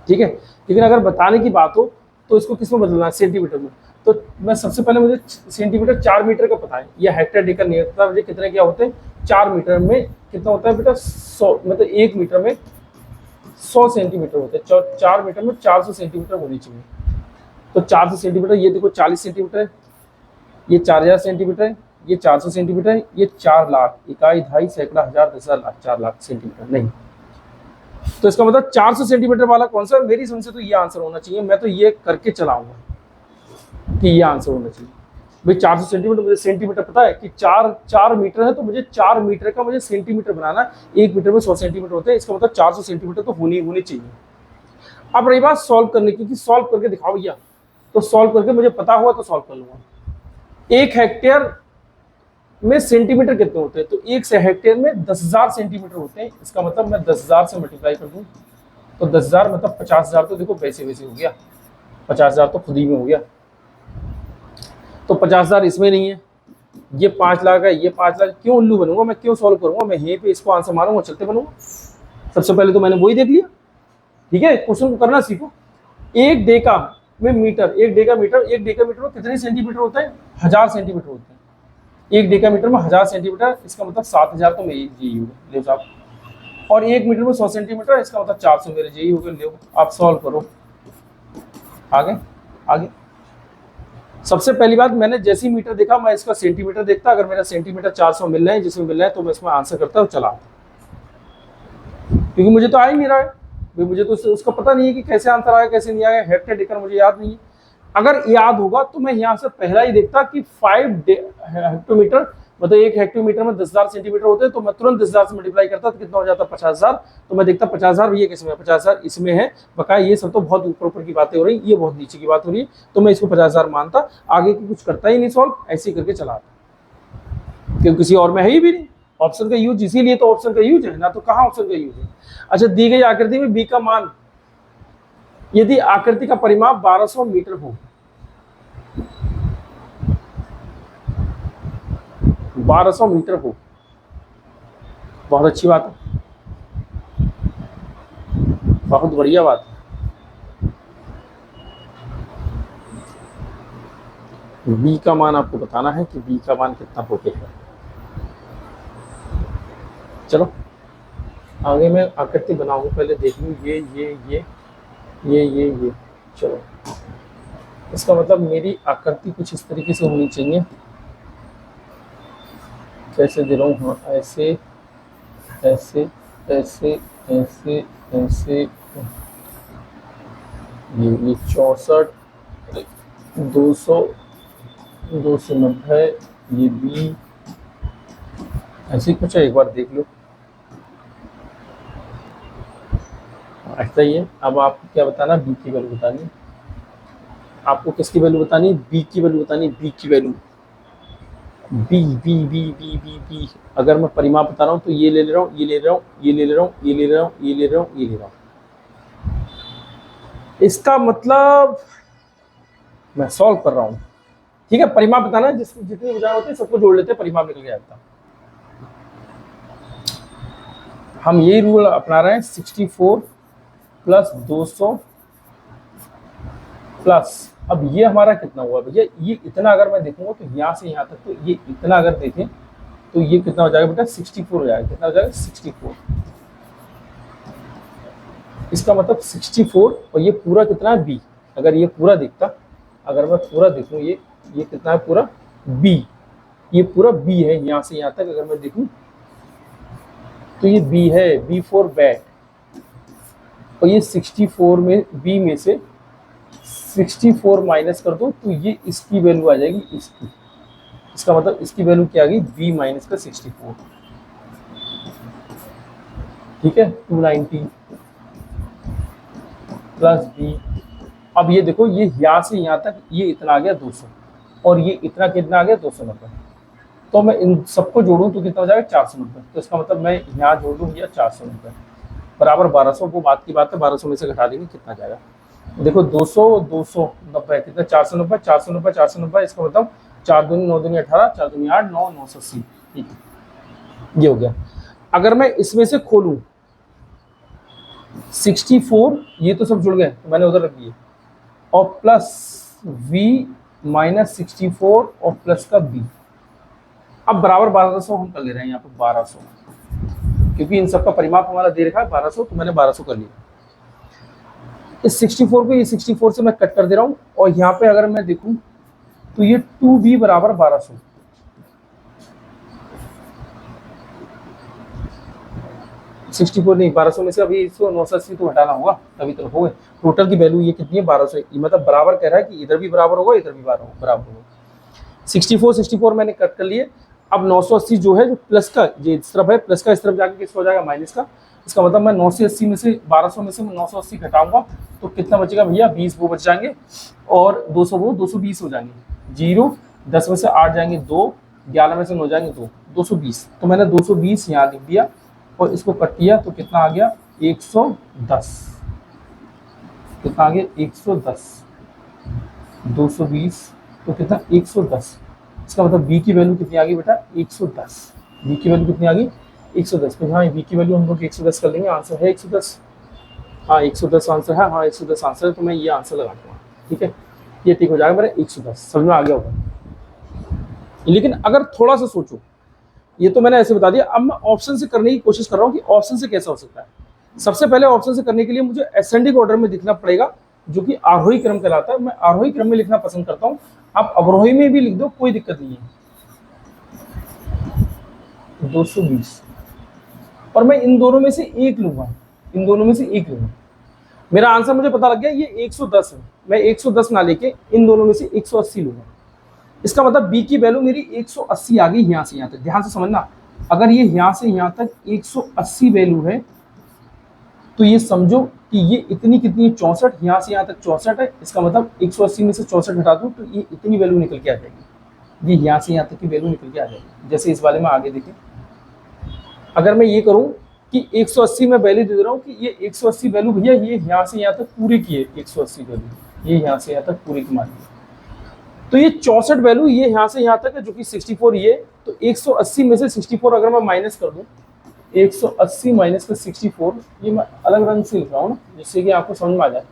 ठीक है, लेकिन अगर बताने की बात हो तो इसको किस में बदलना है? सेंटीमीटर में। तो मैं सबसे पहले, मुझे सेंटीमीटर 4 मीटर का पता है, या हेक्टर डेका नहीं पता मुझे कितने क्या होते हैं। 4 मीटर में कितना होता है बेटा? 100, मतलब 1 मीटर में 100 सेंटीमीटर होते हैं। 4 मीटर में 400 सेंटीमीटर होनी चाहिए। तो 400 सेंटीमीटर, ये देखो 40 सेंटीमीटर है, ये 4000 सेंटीमीटर है, ये 400 सेंटीमीटर है, ये 4 लाख, इकाई, ढाई, सैकड़ा, हजार, 10,000, लाख, 4 लाख सेंटीमीटर नहीं। तो इसका मतलब 400 सेंटीमीटर वाला कौन सा? मेरी समझ से तो ये आंसर होना चाहिए, मैं तो ये करके चलाऊंगा कि ये आंसर होना चाहिए। भाई 400 सेंटीमीटर, मुझे सेंटीमीटर पता है कि 4 मीटर है, तो मुझे 4 मीटर का मुझे सेंटीमीटर बनाना। 1 मीटर में 100 सेंटीमीटर होते हैं, इसका मतलब 400 सेंटीमीटर तो होनी चाहिए। अब रही बात सॉल्व करने की, सॉल्व करके दिखाओ भैया, तो सॉल्व करके मुझे पता हुआ तो सॉल्व कर लूंगा। 1 हेक्टेयर में सेंटीमीटर कितने होते हैं? तो 1 हेक्टेयर में 10,000 सेंटीमीटर होते हैं। इसका मतलब मैं 10,000 से मल्टीप्लाई कर दूं तो 10,000 मतलब 50,000, तो देखो वैसे वैसे हो गया, 50,000 तो खुद ही में हो गया। तो 50,000 इसमें नहीं है, ये 5 लाख है, ये 5 लाख। क्यों उल्लू बनूंगा मैं, क्यों सॉल्व करूंगा मैं? यहीं पे इसको आंसर मारूंगा, चलते बनूंगा। सबसे पहले तो मैंने वही देख लिया। ठीक है, क्वेश्चन को करना सीखो। 1 डेका में metre, 1 deca metre, 1 deca metre में कितने सेंटीमीटर होते हैं? 1000 सेंटीमीटर होते हैं। 1 डेका मीटर में 1000 सेंटीमीटर, इसका मतलब 7000 तो मेरी जी होगा, ले साहब। और 1 मीटर में 100 सेंटीमीटर, इसका मतलब 400 मेरे जी हो गए, ले आप सॉल्व करो। आगे आगे सबसे पहली बात, मैंने जैसी मीटर देखा मैं इसका सेंटीमीटर देखता। अगर मेरा सेंटीमीटर 400 मिल रहे हैं, जिसमें मिल रहा है, तो मैं इसमें आंसर करता हूँ चला, क्योंकि मुझे तो आ ही नहीं रहा है, मुझे तो उसका पता नहीं है कि कैसे आंसर आया कैसे नहीं आया। हेक्टर डेकर मुझे याद नहीं है। अगर याद होगा तो मैं यहाँ से पहला ही देखता कि 5 हेक्टोमीटर, मतलब 1 हेक्टोमीटर में 10,000 सेंटीमीटर होते हैं, तो मैं तुरंत 10,000 से मल्टीप्लाई करता तो कितना हो जाता? 50,000। तो मैं देखता 50,000 ये किसमें है? 50,000 इसमें है। बकाया ये सब तो बहुत ऊपर ऊपर की बातें हो रही, ये बहुत नीचे की बात हो रही है, तो मैं इसको 50,000 मानता, आगे की कुछ करता ही नहीं सॉल्व, ऐसे ही करके चलाता, क्योंकि किसी और में है ही भी नहीं। ऑप्शन का यूज इसीलिए तो ऑप्शन का यूज है ना, तो कहाँ ऑप्शन का यूज है? अच्छा, दी गई आकृति में बी का मान, यदि आकृति का परिमाप 1200 मीटर हो, 1200 मीटर हो, बहुत अच्छी बात है, बहुत बढ़िया बात है। बी का मान आपको बताना है कि बी का मान कितना हो गया है। चलो आगे मैं आकृति बनाऊंगा, पहले देख लूँ ये। चलो, इसका मतलब मेरी आकृति कुछ इस तरीके से होनी चाहिए। कैसे दे रहा हूँ? हाँ, ऐसे ऐसे ऐसे ऐसे ऐसे ये 64, 200, 290, ये बी, ऐसे ही कुछ है, एक बार देख लो। ऐसा ही है। अब आपको क्या बताना, बी की वैल्यू बतानी है। आपको किसकी वैल्यू बतानी है? बी की वैल्यू बतानी है, बी की वैल्यू। B B B B B B अगर मैं परिमाप बता रहा हूँ तो ये ले रहा हूँ, ये ले रहा हूँ, ये ले रहा हूँ, ये ले रहा हूँ, ये ले रहा हूँ, ये ले रहा हूँ। इसका मतलब मैं सॉल्व कर रहा हूँ, ठीक है। परिमाप बताना है, जिसकी जितनी भुजाएं होती है सबको जोड़ लेते हैं, परिमाप निकल के आता। हम यही रूल अपना रहे हैं, 64 प्लस 200 प्लस, अब ये हमारा कितना हुआ भैया? ये इतना अगर मैं देखूंगा तो यहाँ से यहाँ तक, तो ये इतना अगर देखें तो ये कितना हो जाएगा बेटा? 64 हो जाएगा। कितना हो जाएगा? 64। इसका मतलब 64, और ये पूरा कितना है? बी। अगर ये पूरा दिखता, अगर मैं पूरा देखूं, ये कितना है पूरा? बी। ये पूरा बी है, यहाँ से यहाँ तक अगर मैं देखूं तो ये बी है, बी फॉर बैट। और ये 64 में, बी में से 64 माइनस कर दो तो ये इसकी वैल्यू आ जाएगी, इसकी। इसका मतलब इसकी वैल्यू क्या आ गई? बी माइनस का 64, ठीक है। 290 प्लस बी। अब ये देखो, ये यहाँ से यहाँ तक ये इतना आ गया 200, और ये इतना कितना आ गया? 290। तो मैं इन सबको जोड़ूं तो कितना हो जाएगा? 490। तो इसका मतलब मैं यहाँ जोड़ दूँ भैया 490 बराबर 1200। वो बात की बात है, 1200 में से घटा देंगे, कितना जाएगा? देखो 200, 290 कितना? 490, 490, 490। इसका मतलब 4 दूनी 9 दूनी 18, 4 दूनी 8, 9, 980। ठीक है, ये हो गया। अगर मैं इसमें से खोलूं 64, ये तो सब जुड़ गए तो मैंने उधर रख दिए, और प्लस v माइनस 64 और प्लस का b। अब बराबर 1200 हम कर ले रहे हैं यहाँ पे, 1200, क्योंकि इन सबका परिमाप हमारा दे रखा है 1200, तो मैंने 1200 कर लिया। इस 64 को ये 64 से मैं कट कर दे रहा हूँ, और यहाँ पे अगर मैं देखूँ तो ये 2b बराबर 1200। 64 नहीं, 1200 में से अभी इसको 980 तो हटाना होगा, तभी तो हो गए। टोटल की वैल्यू ये कितनी है? 1200। मतलब बराबर कह रहा है कि इधर भी बराबर होगा, इधर भी बराबर होगा। 64 मैंने कट कर लिए। अब 980 जो है, जो प्लस का ये इस तरफ है, प्लस का इस तरफ जाके किस हो जाएगा? माइनस का। इसका मतलब मैं 980 में से 1200 में से 980 घटाऊंगा तो कितना बचेगा भैया? 20 वो बच जाएंगे, और 200 वो 220 हो जाएंगे। 0, 10 में से 8 जाएंगे 2, 11 में से 9 जाएंगे 2, 220। तो मैंने 220 यहाँ लिख दिया, और इसको कट किया तो कितना आ गया? 110। कितना आ गया? 110। 220 तो कितना? 110। इसका मतलब बी की वैल्यू कितनी आ गई बेटा? 110। बी की वैल्यू कितनी आ गई? 110। तो हाँ, बी की वैल्यू हम लोग 110 कर लेंगे। आंसर है 110। हाँ, 110 आंसर है। हाँ, 110 आंसर है, तो मैं ये आंसर लगा दूंगा, ठीक है। ये ठीक हो जाएगा मेरा 110। समझ में आ गया होगा। लेकिन अगर थोड़ा सा सोचो, ये तो मैंने ऐसे बता दिया, अब मैं ऑप्शन से करने की कोशिश कर रहा हूँ कि ऑप्शन से कैसा हो सकता है। सबसे पहले ऑप्शन से करने के लिए मुझे असेंडिंग ऑर्डर में लिखना पड़ेगा, जो कि आरोही क्रम कहलाता है। मैं आरोही क्रम में लिखना पसंद करता हूँ। आप अवरोही में भी लिख दो, कोई दिक्कत नहीं है। 220, और मैं इन दोनों में से एक लूंगा, इन दोनों में से एक लूंगा। मेरा आंसर मुझे पता लग गया, ये 110 है। मैं 110 ना लेके इन दोनों में से 180 लूंगा। इसका मतलब बी की वैल्यू मेरी 180 आ गई यहाँ से यहाँ तक। ध्यान से समझना, अगर ये यहाँ से यहाँ तक 180 वैल्यू है तो ये समझो कि ये इतनी कितनी 64, यहाँ से यहाँ तक 64 है। इसका मतलब 180 में से 64 घटा दूँ तो ये इतनी वैल्यू निकल के आ जाएगी। ये यहाँ से यहाँ तक की वैल्यू निकल के आ जाएगी। जैसे इस वाले में आगे देखें, अगर मैं ये करूँ कि 180 में वैल्यू दे रहा हूँ कि ये 180 वैल्यू भैया ये यहाँ से यहाँ तक पूरी की है, 180 वैल्यू ये यहाँ से यहाँ तक पूरी की मान ली। तो ये 64 वैल्यू ये यहाँ से यहाँ तक है, जो कि 64 ये। तो 180 में से 64 अगर मैं माइनस कर दूं, 180 माइनस का 64, ये मैं अलग रंग से लिख रहा हूँ ना, जिससे कि आपको समझ में आ जाए।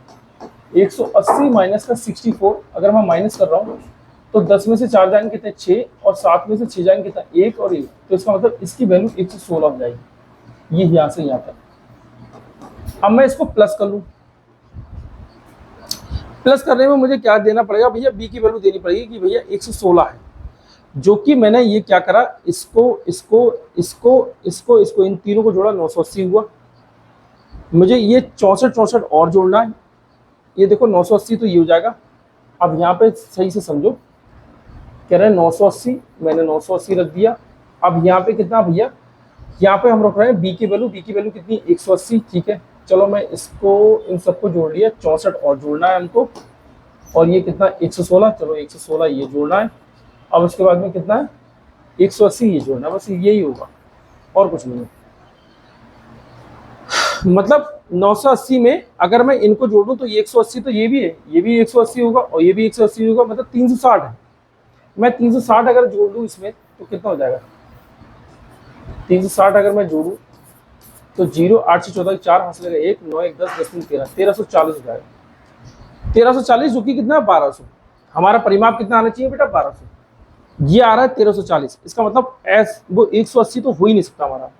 180 माइनस का 64 अगर मैं माइनस कर रहा हूँ तो 10 में से 4 जाएंगे कितने? 6, और 7 में से 6 जाएंगे कितना? 1 और 1। तो इसका मतलब इसकी वैल्यू 116 हो जाएगी, ये यहाँ से यहाँ तक। अब मैं इसको प्लस कर लूँ। प्लस करने में मुझे क्या देना पड़ेगा भैया? बी की वैल्यू देनी पड़ेगी कि भैया 116 है, जो कि मैंने ये क्या करा, इसको इसको इसको इसको इसको इन तीनों को जोड़ा, 980 हुआ। मुझे ये 64 और जोड़ना है। ये देखो 980 तो ये हो जाएगा। अब यहाँ पे सही से समझो, कह रहे हैं 980, मैंने 980 रख दिया। अब यहाँ पे कितना भैया, यहाँ पे हम रख रहे हैं बी की वैल्यू कितनी 180, ठीक है। चलो मैं इसको इन सबको जोड़ लिया, 64 और जोड़ना है हमको, और ये कितना 116, चलो 116 ये जोड़ना है। अब उसके बाद में कितना है 180 ये जोड़ना है, बस यही होगा और कुछ नहीं है। मतलब 980 में अगर मैं इनको जोड़ दूं तो ये 180 तो ये भी है, ये भी 180 होगा और ये भी 180 होगा, मतलब 360 है। मैं 360 अगर जोड़ दूं इसमें तो कितना हो जाएगा, 360 अगर मैं जोड़ूं तो 0 8 से 14 4 हाथ लगेगा, 1 9 1 10 10 13 1340 हो जाएगा। 1340 जो कि कितना है 1200। हमारा परिमाप कितना आना चाहिए बेटा 1200, ये आ रहा है 1340। इसका मतलब एस वो 180 तो हो ही नहीं सकता हमारा।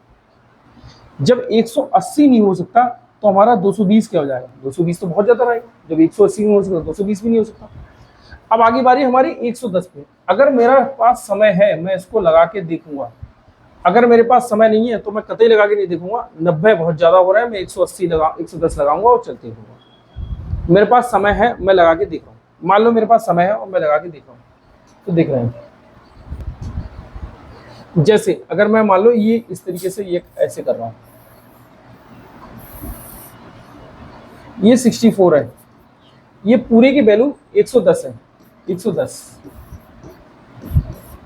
जब 180 नहीं हो सकता तो हमारा 220 क्या हो जाएगा, 220 तो बहुत ज्यादा रहेगा। जब 180 नहीं हो सकता 220 भी नहीं हो सकता। अब आगे बारी हमारी 110 पे। अगर मेरा पास समय है मैं इसको लगा के देखूंगा, अगर मेरे पास समय नहीं है तो मैं कतई लगा के नहीं देखूंगा। 90 बहुत ज्यादा हो रहा है, मैं 110 लगाऊंगा और चलते रहूंगा। मेरे पास समय है मैं लगा के देख रहा हूँ, मान लो मेरे पास समय है और मैं लगा के देख रहा हूँ, तो देख रहे हैं जैसे अगर मैं मान लो ये इस तरीके से ये ऐसे कर रहा हूँ, ये 64 है, ये पूरे की वैल्यू 110 है, 110।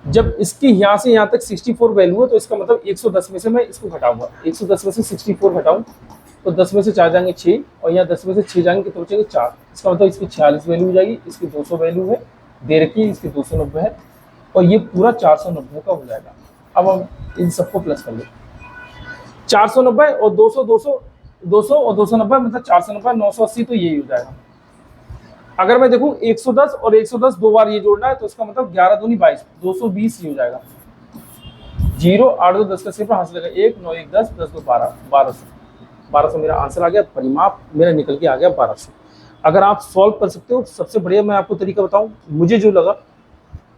जब इसकी यहाँ से यहाँ तक 64 वैल्यू है तो इसका मतलब 110 में से मैं इसको घटाऊंगा, 110 में से 64 घटाऊं तो 10 में से 4 जाएंगे 6, और यहाँ 10 में से 6 जाएंगे कितने बचेंगे 4। इसका मतलब इसकी 46 वैल्यू हो जाएगी, इसकी 200 वैल्यू है दे रखी है, इसकी 290 है, और ये पूरा 490 का हो जाएगा। अब हम इन सबको प्लस कर ले, 490 और 200 200 और 290 मतलब 490, 980 तो यही हो जाएगा। अगर मैं देखूं 110 और 110 दो बार ये जोड़ना है तो इसका मतलब 11 दूनी 22, 220 ये हो जाएगा। 0 8 2 10 का सिर्फ हाथ लगा, 1 9 1 10 10 2 12 1200 मेरा आंसर आ गया, परिमाप मेरा निकल के आ गया 1200। अगर आप सॉल्व कर सकते हो, सबसे बढ़िया मैं आपको तरीका बताऊं मुझे जो लगा,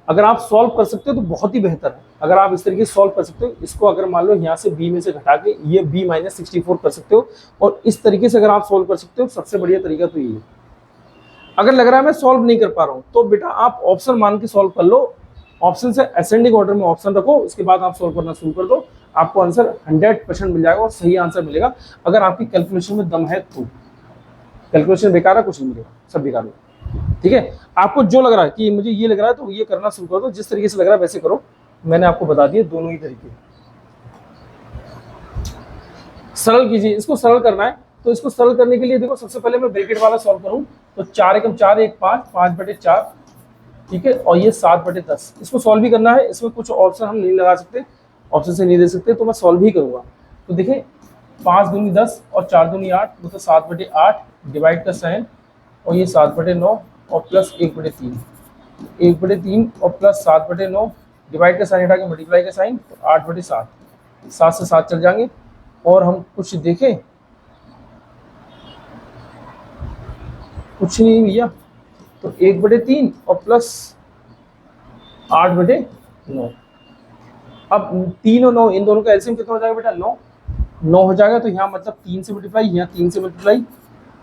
अगर आप सॉल्व कर सकते हो तो बहुत ही बेहतर है। अगर आप इस तरीके से सॉल्व कर सकते हो, इसको अगर मान लो यहाँ से b में से घटा के ये b - 64 कर सकते हो, और इस तरीके से अगर आप सॉल्व कर सकते हो, सबसे बढ़िया तरीका तो ये है। अगर लग रहा है मैं सॉल्व नहीं कर पा रहा हूँ तो बेटा आप ऑप्शन मान के सॉल्व कर लो, ऑप्शन से असेंडिंग ऑर्डर में ऑप्शन रखो, उसके बाद आप सॉल्व करना शुरू कर दो, आपको आंसर 100% मिल जाएगा और सही आंसर मिलेगा। अगर आपकी कैलकुलेशन में दम है तो, कैलकुलेशन बेकार है कुछ नहीं मिलेगा, सब बेकार होगा। ठीक है, आपको जो लग रहा है कि मुझे ये लग रहा है तो ये करना शुरू कर दो, जिस तरीके से लग रहा है वैसे करो। मैंने आपको बता दिया दोनों ही तरीके। सरल कीजिए, इसको सरल करना है तो इसको सरल करने के लिए देखो सबसे पहले मैं ब्रैकेट वाला सॉल्व करूं तो 4 एकम 4 1 5 5/4, ठीक है, और ये 7/10। इसको सॉल्व भी करना है, इसमें कुछ ऑप्शन हम नहीं लगा सकते, ऑप्शन से नहीं दे सकते, तो मैं सॉल्व ही करूंगा। तो देखिए 5 दूनी 10 और 4 दूनी 8 मतलब 7/8, डिवाइड का साइन, और ये 7/9 और प्लस 1/3, 1/3 और प्लस 7/9, डिवाइड का साइन हटा के मल्टीप्लाई का साइन, तो 8/7, 7 से 7 चल जाएंगे। और हम कुछ देखें, कुछ नहीं भैया, तो 1/3 और प्लस 8/9। अब 3 और 9 इन दोनों का एलसीएम कितना हो जाएगा बेटा 9, 9 हो जाएगा, तो यहाँ मतलब 3 से मल्टीप्लाई, यहाँ 3 से मल्टीप्लाई,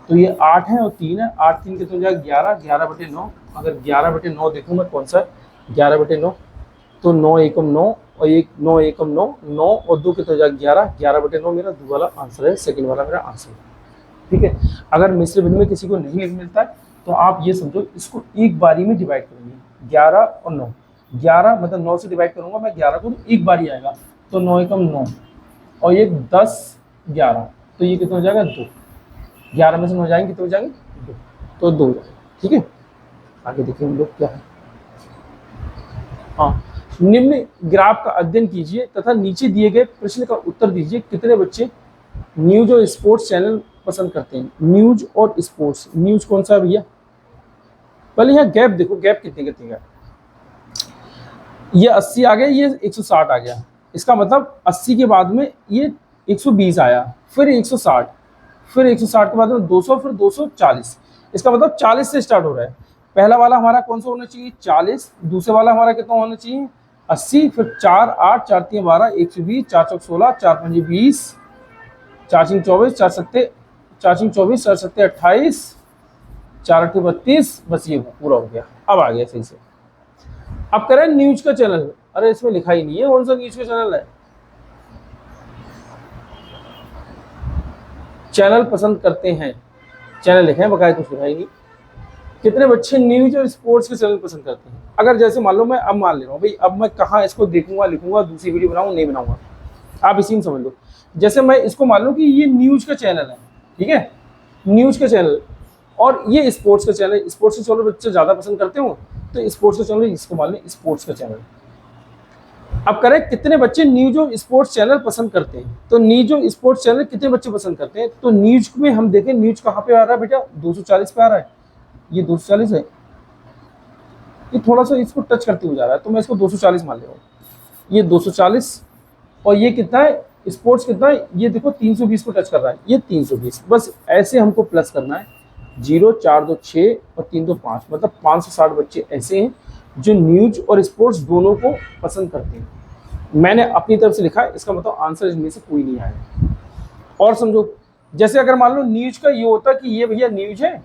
तो ये 8 है और 3 है, 8 3 कितना हो जाएगा 11, 11/9। अगर 11/9 देखूँ मैं कौन सा है 11/9, तो 9 एकम 9 और 9 एकम 9, 9 और 2 कितना हो जाएगा 11, 11/9 मेरा दो वाला आंसर है, सेकंड वाला मेरा आंसर है। ठीक है, अगर मिश्र भिन्न में किसी को नहीं मिलता है तो आप ये समझो इसको एक बारी में डिवाइड करेंगे, 11 और 9, 11 मतलब 9 से डिवाइड करूंगा मैं 11 को, तो एक बारी आएगा, तो 9 एकम 9 और ये 10 11, तो ये कितना हो जाएगा 2, 11 में से 9 जाएंगे कितने हो जाएंगे 2, तो 2 हो जाएगा। ठीक है, आगे देखिए हम लोग क्या है। हाँ, निम्न ग्राफ का अध्ययन कीजिए तथा नीचे दिए गए प्रश्न का उत्तर दीजिए। कितने बच्चे न्यूज और स्पोर्ट्स चैनल पसंद करते हैं? न्यूज और स्पोर्ट्स, न्यूज कौन सा है भैया? पहले यहाँ गैप देखो, गैप कितने कितने का, ये 80 आ गया, ये 160 आ गया, इसका मतलब 80 के बाद में ये 120 आया, फिर 160, फिर 160 के बाद में 200, फिर 240, इसका मतलब 40 से स्टार्ट हो रहा है। पहला वाला हमारा कौन सा होना चाहिए 40, दूसरे वाला हमारा कितना होना चाहिए 80, फिर 4 8 4 3 12 120, 4 4 16, 4 5 20, 4 5 24, 4 7 4 3 24, 4 7 28, 4 8 32, बस ये पूरा हो गया। अब आ गया सही से। अब करें न्यूज का चैनल, अरे इसमें लिखा ही नहीं है कौन सा न्यूज का चैनल है। चैनल पसंद करते हैं, चैनल लिखे हैं बकाया, कुछ लिखा ही नहीं। कितने बच्चे न्यूज और स्पोर्ट्स के चैनल पसंद करते हैं। अगर जैसे मान लो मैं अब मान ले रहा हूँ भाई, अब मैं कहाँ इसको देखूंगा, लिखूंगा, दूसरी वीडियो बनाऊँ, नहीं बनाऊंगा, आप इसी में समझ लो। जैसे मैं इसको मान लो कि ये न्यूज का चैनल है, ठीक है, न्यूज का चैनल, और ये स्पोर्ट्स का चैनल, स्पोर्ट्स का चैनल बच्चे ज़्यादा पसंद करते हो तो स्पोर्ट्स का चैनल, इसको मान लें स्पोर्ट्स का चैनल। अब करें कितने बच्चे न्यूज और स्पोर्ट्स चैनल पसंद करते हैं, तो न्यूज और स्पोर्ट्स चैनल कितने बच्चे पसंद करते हैं। तो न्यूज में हम देखें, न्यूज कहाँ पे आ रहा है बेटा, 240 पे आ रहा है, ये 240 है, ये थोड़ा सा इसको टच करते हुए जा रहा है, तो मैं इसको 240 मान ले रहा हूँ, ये 240, और ये कितना है स्पोर्ट्स कितना है, ये देखो 320 को टच कर रहा है, ये 320। बस ऐसे हमको प्लस करना है, 0 4 2 6 और 3 2 5, मतलब 560 बच्चे ऐसे हैं जो न्यूज और स्पोर्ट्स दोनों को पसंद करते हैं। मैंने अपनी तरफ से लिखा है, इसका मतलब आंसर इनमें से कोई नहीं आया। और समझो, जैसे अगर मान लो न्यूज का ये होता कि ये भैया न्यूज है,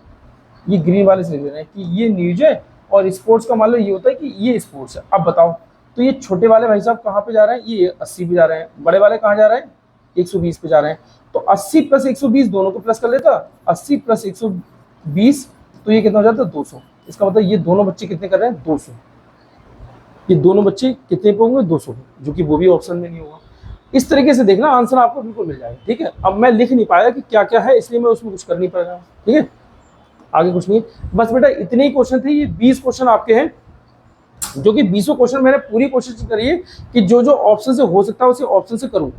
ये ग्रीन वाले से लिख देना है कि ये न्यूज है, और स्पोर्ट्स का मान लो ये होता है कि ये स्पोर्ट्स है। अब बताओ, तो ये छोटे वाले भाई साहब कहाँ पे जा रहे हैं, ये 80 पे जा रहे हैं, बड़े वाले कहाँ जा रहे हैं, 120 पे जा रहे हैं। तो 80 + 120 दोनों को प्लस कर लेता, 80 + 120, तो ये कितना हो जाता है 200। इसका मतलब ये दोनों बच्चे कितने कर रहे हैं, 200। ये दोनों बच्चे कितने पे होंगे, 200, जो कि वो भी ऑप्शन में नहीं होगा। इस तरीके से देखना, आंसर आपको बिल्कुल मिल जाएगा। ठीक है, अब मैं लिख नहीं पाया कि क्या क्या है, इसलिए मैं उसमें कुछ कर नहीं पाया। ठीक है, आगे कुछ नहीं, बस बेटा इतने ही क्वेश्चन थे। ये 20 क्वेश्चन आपके हैं, जो कि 20 क्वेश्चन मैंने पूरी कोशिश करी है कि जो जो ऑप्शन से हो सकता है उसे ऑप्शन से करूं,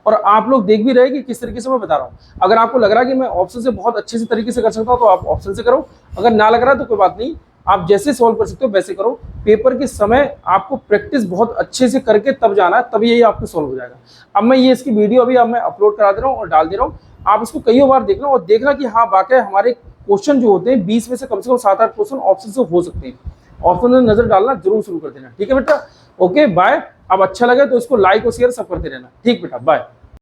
और आप लोग देख भी रहे कि किस तरीके से मैं बता रहा हूं। अगर आपको लग रहा है कि मैं ऑप्शन से बहुत अच्छे से तरीके से कर सकता हूं तो आप ऑप्शन से करो, अगर ना लग रहा है तो कोई बात नहीं, आप जैसे सॉल्व कर सकते हो वैसे करो। पेपर के समय आपको प्रैक्टिस बहुत अच्छे से करके तब जाना है, तब यही आपको सॉल्व हो जाएगा। अब मैं ये इसकी वीडियो अभी अब मैं अपलोड करा दे रहा हूँ और डाल दे रहा हूँ, आप इसको कई बार देखना और देखना कि हाँ वाकई हमारे क्वेश्चन जो होते हैं 20 में से कम 7-8 क्वेश्चन ऑप्शन से हो सकते हैं। ऑप्शन में नजर डालना जरूर शुरू कर देना। ठीक है बेटा, ओके बाय। अब अच्छा लगे तो इसको लाइक और शेयर सब करते रहना। ठीक बेटा, बाय।